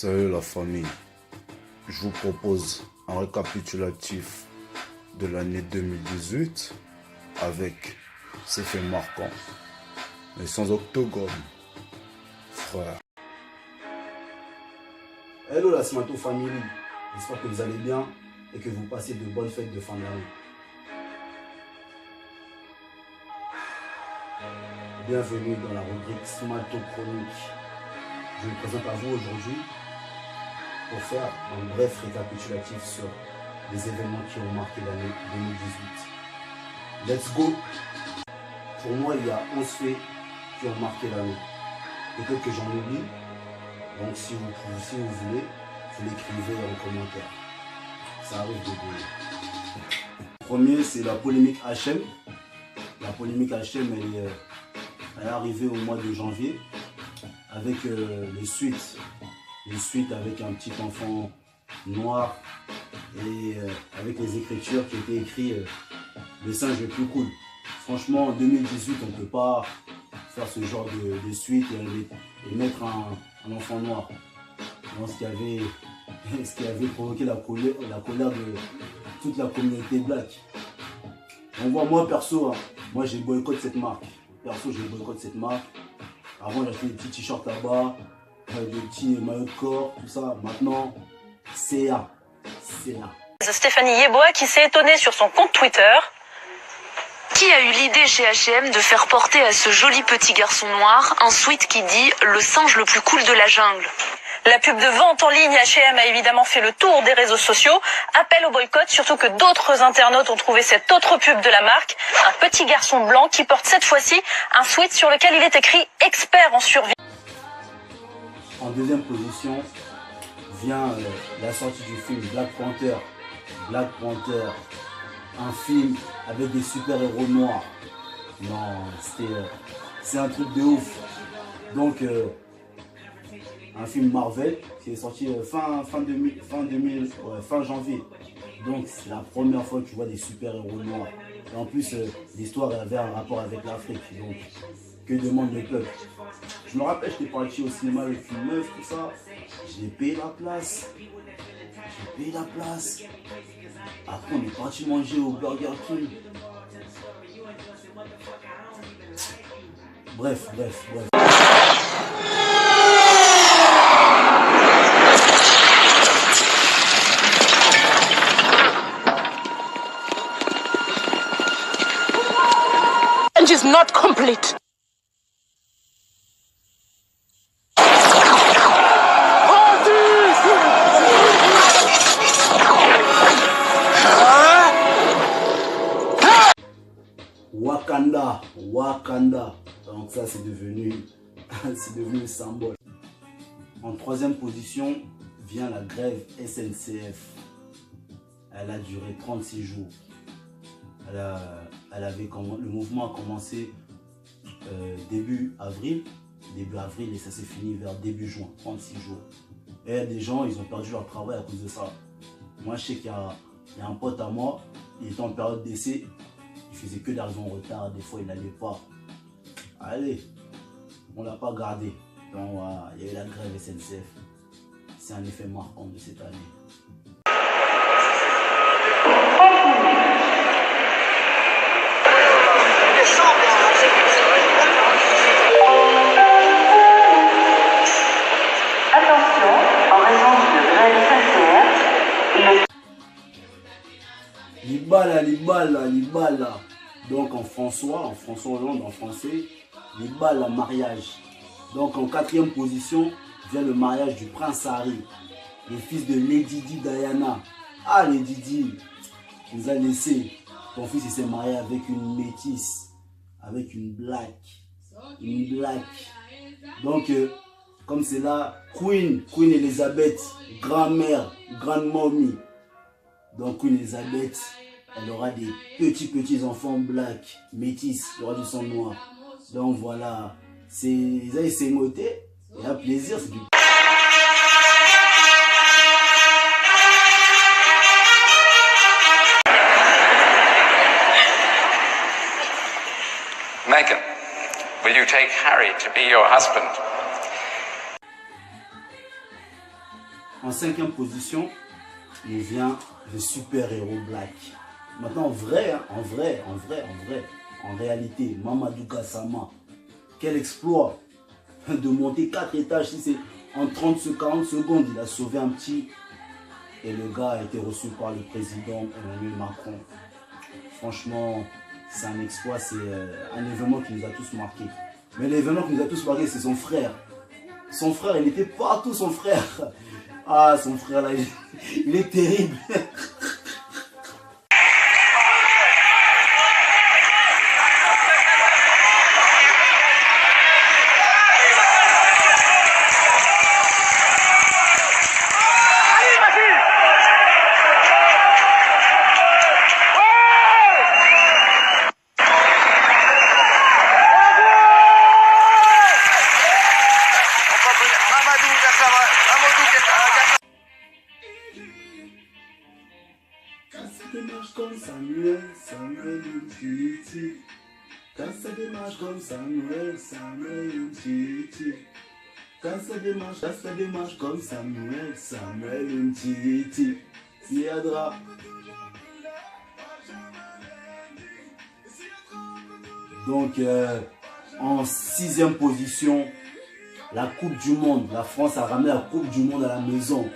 Salut la famille, je vous propose un récapitulatif de l'année 2018 avec ces faits marquants, mais sans octogone, frère. Hello la Smato Family, j'espère que vous allez bien et que vous passez de bonnes fêtes de fin d'année. Bienvenue dans la rubrique Smato Chronique. Je me présente à vous aujourd'hui pour faire un bref récapitulatif sur les événements qui ont marqué l'année 2018. Let's go! Pour moi, il y a 11 faits qui ont marqué l'année. Peut-être que j'en oublie, donc si vous voulez, vous l'écrivez en commentaire. Ça arrive de vous. Le premier, c'est la polémique HM. La polémique HM, elle est arrivée au mois de janvier avec les suites avec un petit enfant noir et avec les écritures qui étaient écrites le singe le plus cool. Franchement, en 2018, on ne peut pas faire ce genre de suite et mettre un enfant noir. Donc, ce qui avait provoqué la colère de toute la communauté black. On voit, moi perso, moi j'ai boycotté cette marque. Perso, j'ai boycotté cette marque. Avant, j'achetais des petits t-shirts là-bas, des petits maillots de corps, tout ça. Maintenant, CA. Stéphanie Yeboah qui s'est étonnée sur son compte Twitter. Qui a eu l'idée chez H&M de faire porter à ce joli petit garçon noir un sweat qui dit « le singe le plus cool de la jungle ». La pub de vente en ligne H&M a évidemment fait le tour des réseaux sociaux. Appel au boycott, surtout que d'autres internautes ont trouvé cette autre pub de la marque. Un petit garçon blanc qui porte cette fois-ci un sweat sur lequel il est écrit « expert en survie ». En deuxième position vient la sortie du film Black Panther. Black Panther, un film avec des super-héros noirs. Non, c'est un truc de ouf. Donc, un film Marvel qui est sorti fin janvier. Donc, c'est la première fois que tu vois des super-héros noirs. Et en plus, l'histoire avait un rapport avec l'Afrique. Donc, que demande le peuple? Je me rappelle, j'étais parti au cinéma avec une meuf, tout ça. J'ai payé la place. Après, on est parti manger au Burger King. Bref. And is not complete. Wakanda. Donc ça c'est devenu le symbole. En troisième position vient la grève SNCF. Elle a duré 36 jours. Le mouvement a commencé début avril et ça s'est fini vers début juin, 36 jours. Et il y a des gens, ils ont perdu leur travail à cause de ça. Moi je sais qu'il y a un pote à moi, il était en période d'essai. Il faisait que d'arriver en retard, des fois il n'allait pas. Allez, on ne l'a pas gardé. Donc voilà, il y a eu la grève SNCF. C'est un effet marquant de cette année. Attention, en raison d'une grève SNCF, Libala. Donc en François Hollande, en français, Libala mariage. Donc en quatrième position vient le mariage du prince Harry, le fils de Lady Di Diana. Ah, Lady Di, tu nous as laissé. Ton fils il s'est marié avec une métisse, avec une black. Donc comme c'est là, Queen Elizabeth, grand-mère, grande-momie. Donc Queen Elizabeth, elle aura des petits enfants black, métis, il y aura du sang noir. Donc voilà, c'est moté, il y a plaisir, c'est du... Meghan, will you take Harry to be your husband? En 5e position, il vient le super-héros Black. Maintenant, en vrai, hein, en réalité, Mamadou Gassama, quel exploit de monter 4 étages. Si c'est en 40 secondes, il a sauvé un petit. Et le gars a été reçu par le président Emmanuel Macron. Franchement, c'est un exploit, c'est un événement qui nous a tous marqués. Mais l'événement qui nous a tous marqués, c'est son frère. Son frère, il était partout, son frère. Ah, son frère là, il est terrible. Comme Samuel, Samuel Umtiti. Quand ça démarche comme Samuel, Samuel Umtiti. Quand ça démarche comme Samuel, Samuel Umtiti. Siadra. Donc, en 6e position, la Coupe du Monde. La France a ramené la Coupe du Monde à la maison.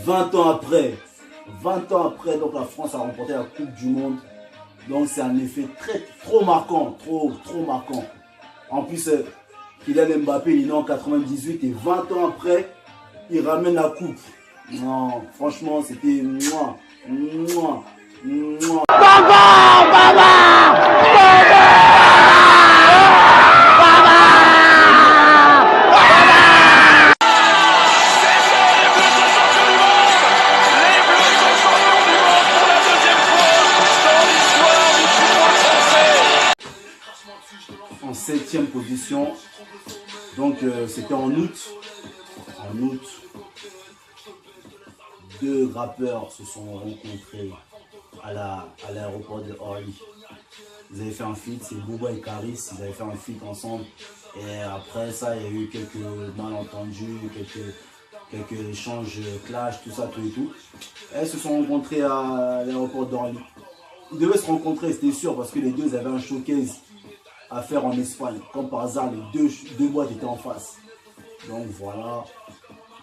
20 ans après, donc la France a remporté la Coupe du Monde. Donc c'est un effet trop marquant, trop marquant. En plus, Kylian Mbappé, il est né en 98 et 20 ans après, il ramène la coupe. Non, franchement, c'était moi. En 7e position, donc c'était en août. En août, 2 rappeurs se sont rencontrés à l'aéroport de Orly. Ils avaient fait un feat, c'est Booba et Karis, ils avaient fait un feat ensemble. Et après ça, il y a eu quelques malentendus, quelques échanges, clash, tout ça, tout et tout. Et ils se sont rencontrés à l'aéroport d'Orly. Ils devaient se rencontrer, c'était sûr, parce que les deux avaient un showcase à faire en Espagne. Comme par hasard, les deux boîtes étaient en face. Donc voilà,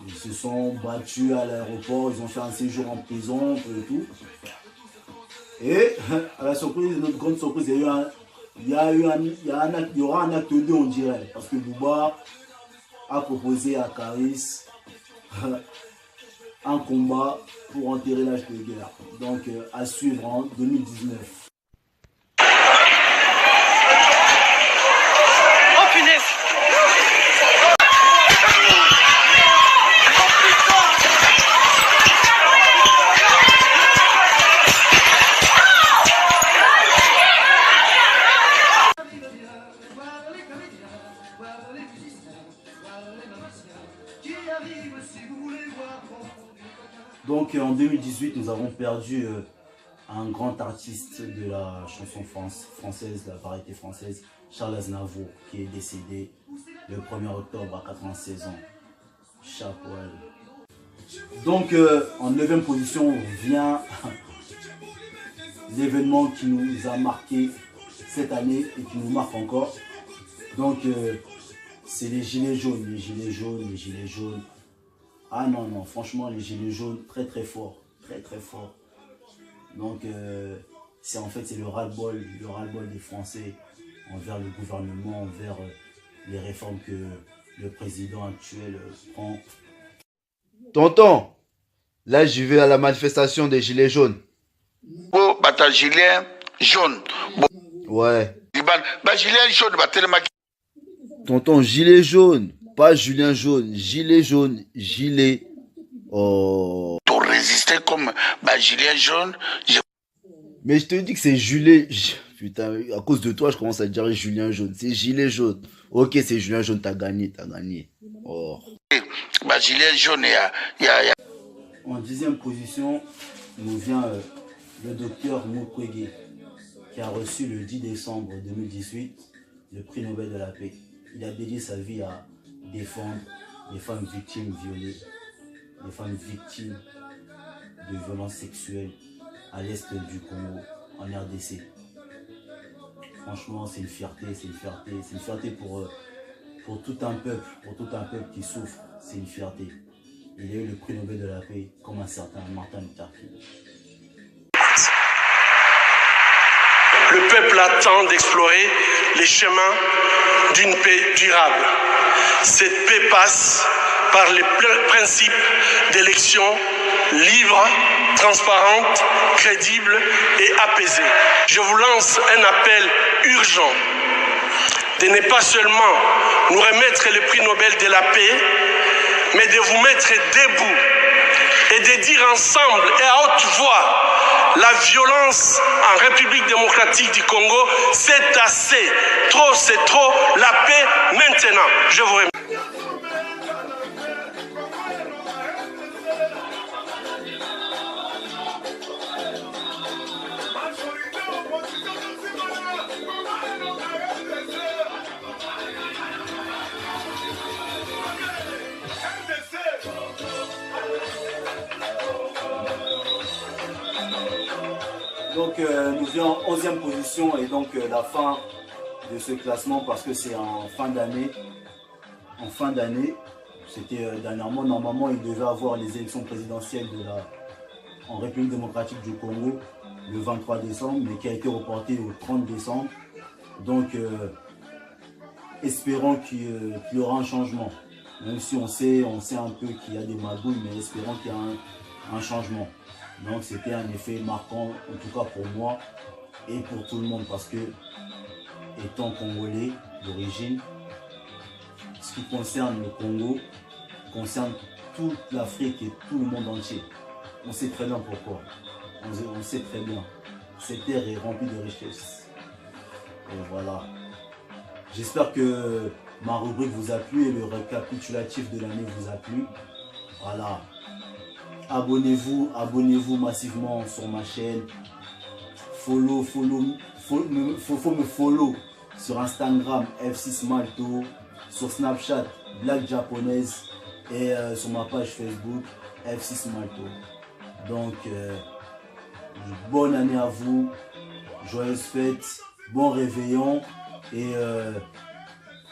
ils se sont battus à l'aéroport, ils ont fait un séjour en prison, et tout. Et à la surprise, notre grande surprise, il y aura un acte 2, on dirait. Parce que Booba a proposé à Karis un combat pour enterrer l'âge de guerre. Donc à suivre en 2019. Donc en 2018, nous avons perdu un grand artiste de la chanson française, de la variété française, Charles Aznavour, qui est décédé le 1er octobre à 96 ans. Chapeau à lui. Donc en 9e position vient l'événement qui nous a marqué cette année et qui nous marque encore. Donc c'est les gilets jaunes, les gilets jaunes. Ah non, franchement, les gilets jaunes, très fort, très fort. Donc, c'est le ras-le-bol des Français envers le gouvernement, envers les réformes que le président actuel prend. Tonton, là, je vais à la manifestation des gilets jaunes. Oh, bah t'as gilet jaune. Ouais. Bah gilet jaune, bah tellement. Tonton, gilet jaune. Pas Julien Jaune, gilet jaune, gilet. Oh. Pour résister comme bah, gilet jaune. Mais je te dis que c'est gilet. Putain, à cause de toi, je commence à dire Julien Jaune. C'est gilet jaune. Ok, c'est Julien Jaune, t'as gagné. Oh. Bah, gilet jaune, En 10e position, nous vient le docteur Mukwege, qui a reçu le 10 décembre 2018 le prix Nobel de la paix. Il a dédié sa vie à défendre les femmes victimes violées. les femmes victimes de violences sexuelles à l'est du Congo, en RDC. Franchement, c'est une fierté, c'est une fierté, c'est une fierté pour tout un peuple, qui souffre, c'est une fierté. Il y a eu le prix Nobel de la paix, comme un certain Martin Luther King. Le peuple attend d'explorer les chemins d'une paix durable. Cette paix passe par les principes d'élections libres, transparentes, crédibles et apaisées. Je vous lance un appel urgent de ne pas seulement nous remettre le prix Nobel de la paix, mais de vous mettre debout et de dire ensemble et à haute voix: la violence en République démocratique du Congo, c'est assez. Trop, c'est trop. La paix maintenant. Je vous remercie. Donc nous vient en 11e position et donc la fin de ce classement parce que c'est en fin d'année. En fin d'année, c'était dernièrement, normalement il devait avoir les élections présidentielles en République démocratique du Congo le 23 décembre, mais qui a été reporté au 30 décembre. Donc espérons qu'il y aura un changement. Même si on sait un peu qu'il y a des magouilles, mais espérons qu'il y a un changement. Donc c'était un effet marquant, en tout cas pour moi et pour tout le monde, parce que étant congolais d'origine, ce qui concerne le Congo concerne toute l'Afrique et tout le monde entier. On sait très bien pourquoi. On sait très bien. Cette terre est remplie de richesses. Et voilà. J'espère que ma rubrique vous a plu et le récapitulatif de l'année vous a plu. Voilà. Abonnez-vous massivement sur ma chaîne. Faut me follow sur Instagram F6 Malto, sur Snapchat Black Japonaise et sur ma page Facebook F6 Malto. Donc bonne année à vous, joyeuses fêtes, bon réveillon et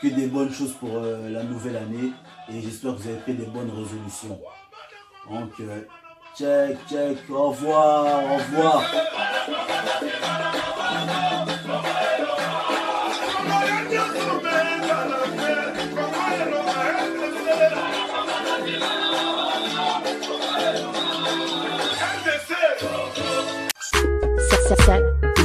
que des bonnes choses pour la nouvelle année, et j'espère que vous avez pris des bonnes résolutions. Donc check, au revoir, au revoir. Set